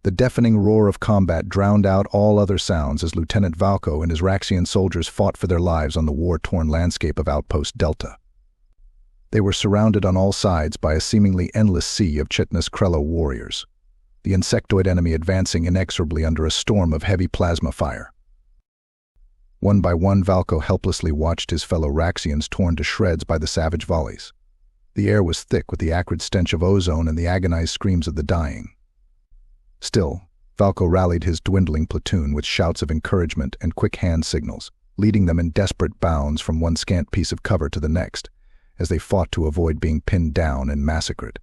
The deafening roar of combat drowned out all other sounds as Lieutenant Valko and his Rhaxian soldiers fought for their lives on the war-torn landscape of Outpost Delta. They were surrounded on all sides by a seemingly endless sea of chitinous Krello warriors, the insectoid enemy advancing inexorably under a storm of heavy plasma fire. One by one, Valko helplessly watched his fellow Rhaxians torn to shreds by the savage volleys. The air was thick with the acrid stench of ozone and the agonized screams of the dying. Still, Valko rallied his dwindling platoon with shouts of encouragement and quick hand signals, leading them in desperate bounds from one scant piece of cover to the next, as they fought to avoid being pinned down and massacred.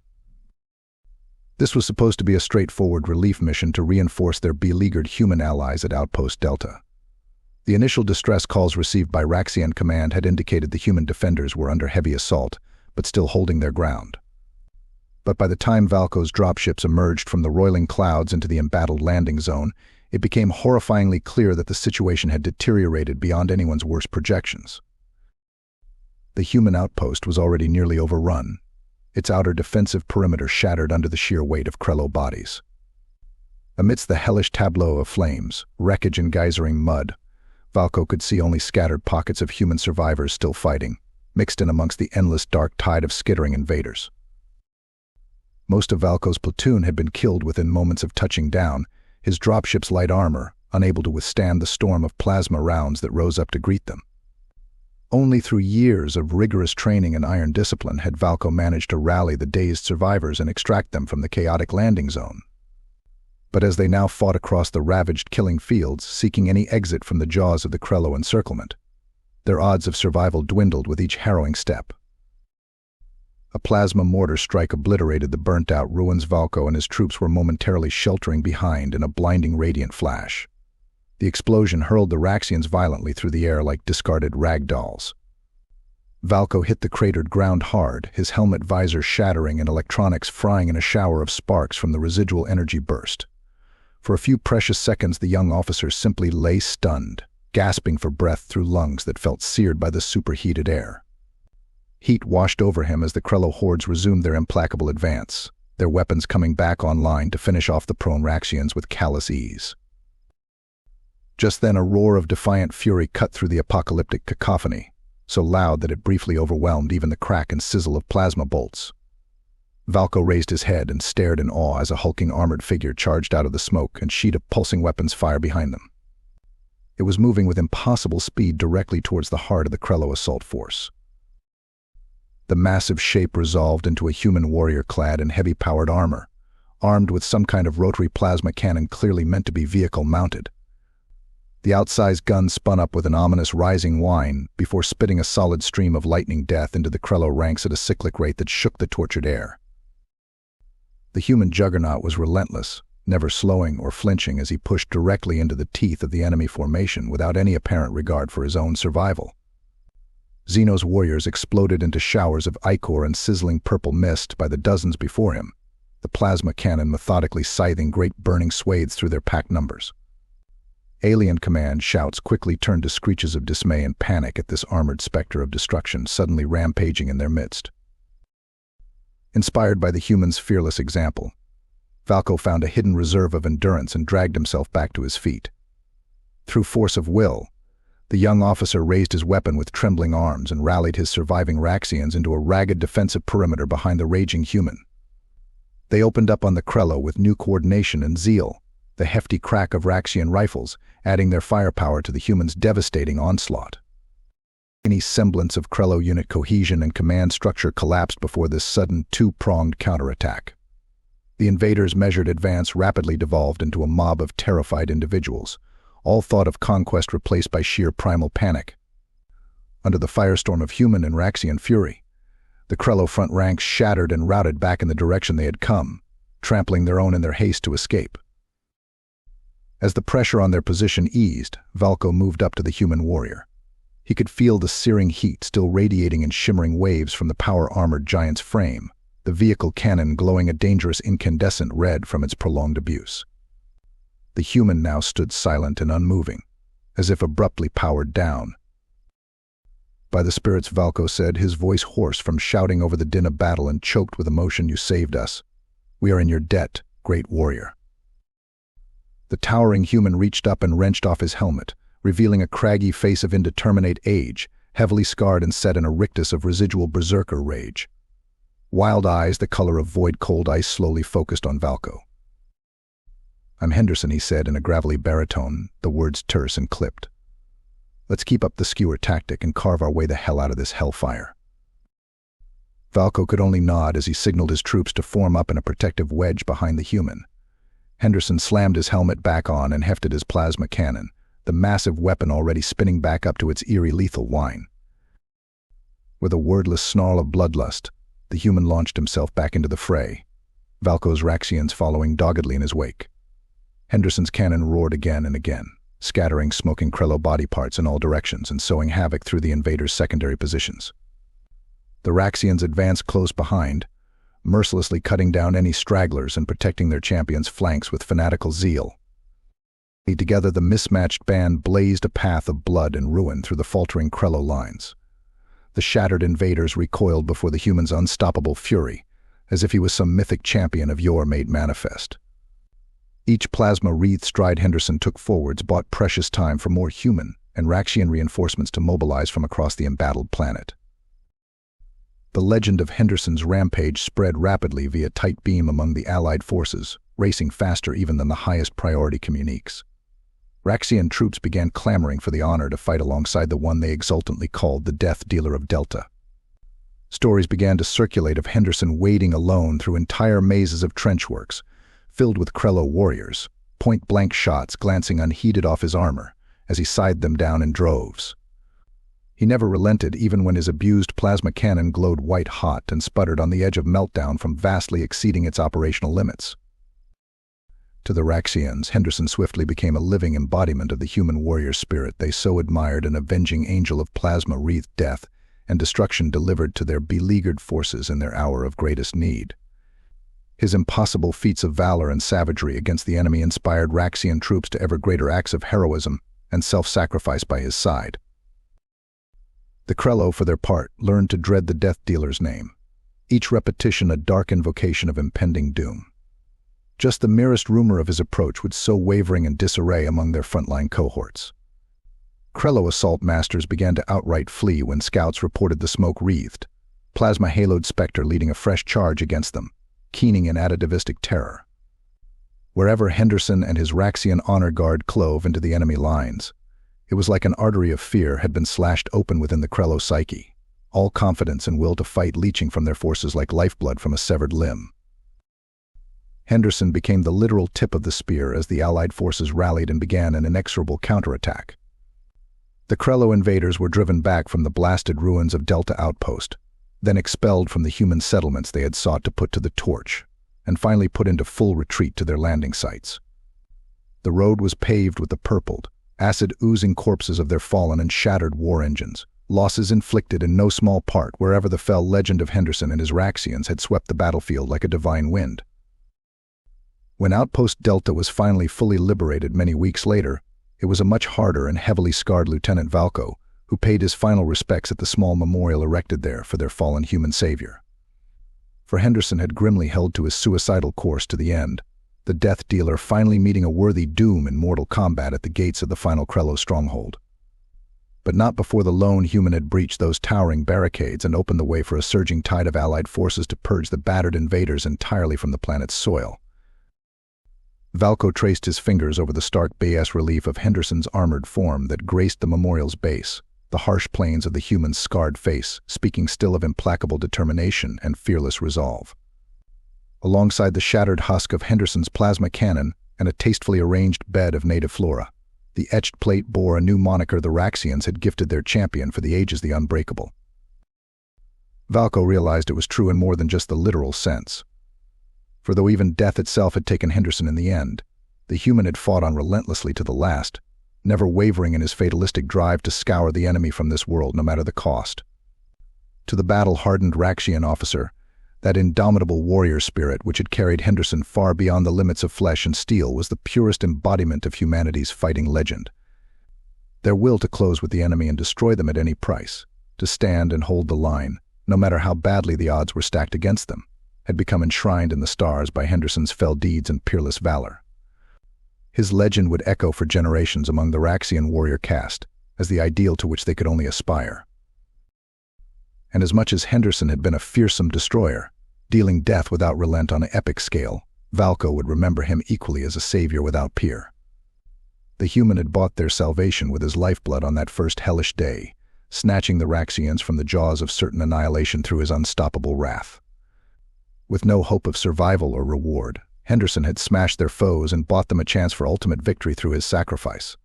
This was supposed to be a straightforward relief mission to reinforce their beleaguered human allies at Outpost Delta. The initial distress calls received by Rhaxian command had indicated the human defenders were under heavy assault, but still holding their ground. But by the time Valko's dropships emerged from the roiling clouds into the embattled landing zone, it became horrifyingly clear that the situation had deteriorated beyond anyone's worst projections. The human outpost was already nearly overrun, its outer defensive perimeter shattered under the sheer weight of Krello bodies. Amidst the hellish tableau of flames, wreckage and geysering mud, Valko could see only scattered pockets of human survivors still fighting, mixed in amongst the endless dark tide of skittering invaders. Most of Valko's platoon had been killed within moments of touching down, his dropship's light armor unable to withstand the storm of plasma rounds that rose up to greet them. Only through years of rigorous training and iron discipline had Valko managed to rally the dazed survivors and extract them from the chaotic landing zone. But as they now fought across the ravaged killing fields, seeking any exit from the jaws of the Krello encirclement, their odds of survival dwindled with each harrowing step. A plasma mortar strike obliterated the burnt-out ruins Valko and his troops were momentarily sheltering behind in a blinding radiant flash. The explosion hurled the Rhaxians violently through the air like discarded rag dolls. Valko hit the cratered ground hard, his helmet visor shattering and electronics frying in a shower of sparks from the residual energy burst. For a few precious seconds, the young officer simply lay stunned, gasping for breath through lungs that felt seared by the superheated air. Heat washed over him as the Krello hordes resumed their implacable advance, their weapons coming back online to finish off the prone Rhaxians with callous ease. Just then a roar of defiant fury cut through the apocalyptic cacophony, so loud that it briefly overwhelmed even the crack and sizzle of plasma bolts. Valko raised his head and stared in awe as a hulking armored figure charged out of the smoke and sheet of pulsing weapons fire behind them. It was moving with impossible speed directly towards the heart of the Krello assault force. The massive shape resolved into a human warrior clad in heavy-powered armor, armed with some kind of rotary plasma cannon clearly meant to be vehicle-mounted. The outsized gun spun up with an ominous rising whine before spitting a solid stream of lightning death into the Krello ranks at a cyclic rate that shook the tortured air. The human juggernaut was relentless, never slowing or flinching as he pushed directly into the teeth of the enemy formation without any apparent regard for his own survival. Xeno's warriors exploded into showers of ichor and sizzling purple mist by the dozens before him, the plasma cannon methodically scything great burning swathes through their packed numbers. Alien command shouts quickly turned to screeches of dismay and panic at this armored specter of destruction suddenly rampaging in their midst. Inspired by the human's fearless example, Valko found a hidden reserve of endurance and dragged himself back to his feet. Through force of will, the young officer raised his weapon with trembling arms and rallied his surviving Rhaxians into a ragged defensive perimeter behind the raging human. They opened up on the Krello with new coordination and zeal, the hefty crack of Rhaxian rifles adding their firepower to the human's devastating onslaught. Any semblance of Krello unit cohesion and command structure collapsed before this sudden two-pronged counterattack. The invaders' measured advance rapidly devolved into a mob of terrified individuals, all thought of conquest replaced by sheer primal panic. Under the firestorm of human and Rhaxian fury, the Krello front ranks shattered and routed back in the direction they had come, trampling their own in their haste to escape. As the pressure on their position eased, Valko moved up to the human warrior. He could feel the searing heat still radiating in shimmering waves from the power-armored giant's frame, the vehicle cannon glowing a dangerous incandescent red from its prolonged abuse. The human now stood silent and unmoving, as if abruptly powered down. "By the spirits," Valko said, his voice hoarse from shouting over the din of battle and choked with emotion, "you saved us. We are in your debt, great warrior." The towering human reached up and wrenched off his helmet, revealing a craggy face of indeterminate age, heavily scarred and set in a rictus of residual berserker rage. Wild eyes, the color of void cold ice, slowly focused on Valko. "I'm Henderson," he said in a gravelly baritone, the words terse and clipped. "Let's keep up the skewer tactic and carve our way the hell out of this hellfire." Valko could only nod as he signaled his troops to form up in a protective wedge behind the human. Henderson slammed his helmet back on and hefted his plasma cannon, the massive weapon already spinning back up to its eerie lethal whine. With a wordless snarl of bloodlust, the human launched himself back into the fray, Valko's Rhaxians following doggedly in his wake. Henderson's cannon roared again and again, scattering smoking Krello body parts in all directions and sowing havoc through the invaders' secondary positions. The Rhaxians advanced close behind, mercilessly cutting down any stragglers and protecting their champions' flanks with fanatical zeal. Together, the mismatched band blazed a path of blood and ruin through the faltering Krello lines. The shattered invaders recoiled before the human's unstoppable fury, as if he was some mythic champion of yore made manifest. Each plasma-wreathed stride Henderson took forwards bought precious time for more human and Rhaxian reinforcements to mobilize from across the embattled planet. The legend of Henderson's rampage spread rapidly via tight beam among the Allied forces, racing faster even than the highest priority communiques. Rhaxian troops began clamoring for the honor to fight alongside the one they exultantly called the Death Dealer of Delta. Stories began to circulate of Henderson wading alone through entire mazes of trenchworks, filled with Krello warriors, point-blank shots glancing unheeded off his armor as he scythed them down in droves. He never relented even when his abused plasma cannon glowed white-hot and sputtered on the edge of meltdown from vastly exceeding its operational limits. To the Rhaxians, Henderson swiftly became a living embodiment of the human warrior spirit they so admired, an avenging angel of plasma-wreathed death and destruction delivered to their beleaguered forces in their hour of greatest need. His impossible feats of valor and savagery against the enemy inspired Rhaxian troops to ever greater acts of heroism and self-sacrifice by his side. The Krello, for their part, learned to dread the Death Dealer's name, each repetition a dark invocation of impending doom. Just the merest rumor of his approach would sow wavering and disarray among their frontline cohorts. Krello assault masters began to outright flee when scouts reported the smoke-wreathed, plasma-haloed specter leading a fresh charge against them, keening in attativistic terror. Wherever Henderson and his Rhaxian honor guard clove into the enemy lines, it was like an artery of fear had been slashed open within the Krello psyche, all confidence and will to fight leaching from their forces like lifeblood from a severed limb. Henderson became the literal tip of the spear as the Allied forces rallied and began an inexorable counterattack. The Krello invaders were driven back from the blasted ruins of Delta Outpost, then expelled from the human settlements they had sought to put to the torch, and finally put into full retreat to their landing sites. The road was paved with the purpled, acid-oozing corpses of their fallen and shattered war engines, losses inflicted in no small part wherever the fell legend of Henderson and his Rhaxians had swept the battlefield like a divine wind. When Outpost Delta was finally fully liberated many weeks later, it was a much harder and heavily scarred Lieutenant Valko who paid his final respects at the small memorial erected there for their fallen human savior. For Henderson had grimly held to his suicidal course to the end, the Death Dealer finally meeting a worthy doom in mortal combat at the gates of the final Krello stronghold. But not before the lone human had breached those towering barricades and opened the way for a surging tide of Allied forces to purge the battered invaders entirely from the planet's soil. Valko traced his fingers over the stark bas-relief of Henderson's armored form that graced the memorial's base, the harsh planes of the human's scarred face, speaking still of implacable determination and fearless resolve. Alongside the shattered husk of Henderson's plasma cannon and a tastefully arranged bed of native flora, the etched plate bore a new moniker the Rhaxians had gifted their champion for the ages, the Unbreakable. Valko realized it was true in more than just the literal sense. For though even death itself had taken Henderson in the end, the human had fought on relentlessly to the last, never wavering in his fatalistic drive to scour the enemy from this world no matter the cost. To the battle-hardened Rhaxian officer, that indomitable warrior spirit which had carried Henderson far beyond the limits of flesh and steel was the purest embodiment of humanity's fighting legend. Their will to close with the enemy and destroy them at any price, to stand and hold the line, no matter how badly the odds were stacked against them, had become enshrined in the stars by Henderson's fell deeds and peerless valor. His legend would echo for generations among the Rhaxian warrior caste, as the ideal to which they could only aspire. And as much as Henderson had been a fearsome destroyer, dealing death without relent on an epic scale, Valko would remember him equally as a savior without peer. The human had bought their salvation with his lifeblood on that first hellish day, snatching the Rhaxians from the jaws of certain annihilation through his unstoppable wrath. With no hope of survival or reward, Henderson had smashed their foes and bought them a chance for ultimate victory through his sacrifice.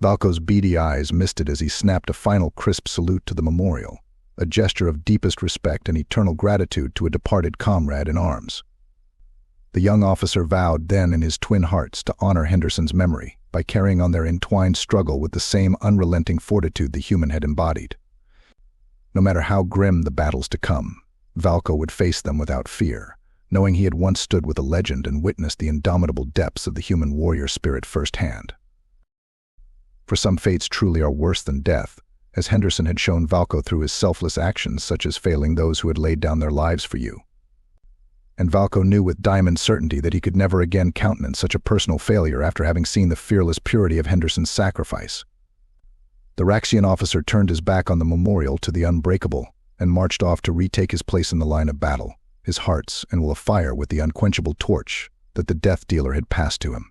Valko's beady eyes misted as he snapped a final crisp salute to the memorial, a gesture of deepest respect and eternal gratitude to a departed comrade in arms. The young officer vowed then in his twin hearts to honor Henderson's memory by carrying on their entwined struggle with the same unrelenting fortitude the human had embodied. No matter how grim the battles to come, Valko would face them without fear, knowing he had once stood with a legend and witnessed the indomitable depths of the human warrior spirit firsthand. For some fates truly are worse than death, as Henderson had shown Valko through his selfless actions such as failing those who had laid down their lives for you. And Valko knew with diamond certainty that he could never again countenance such a personal failure after having seen the fearless purity of Henderson's sacrifice. The Rhaxian officer turned his back on the memorial to the unbreakable and marched off to retake his place in the line of battle, his hearts and will afire with the unquenchable torch that the death dealer had passed to him.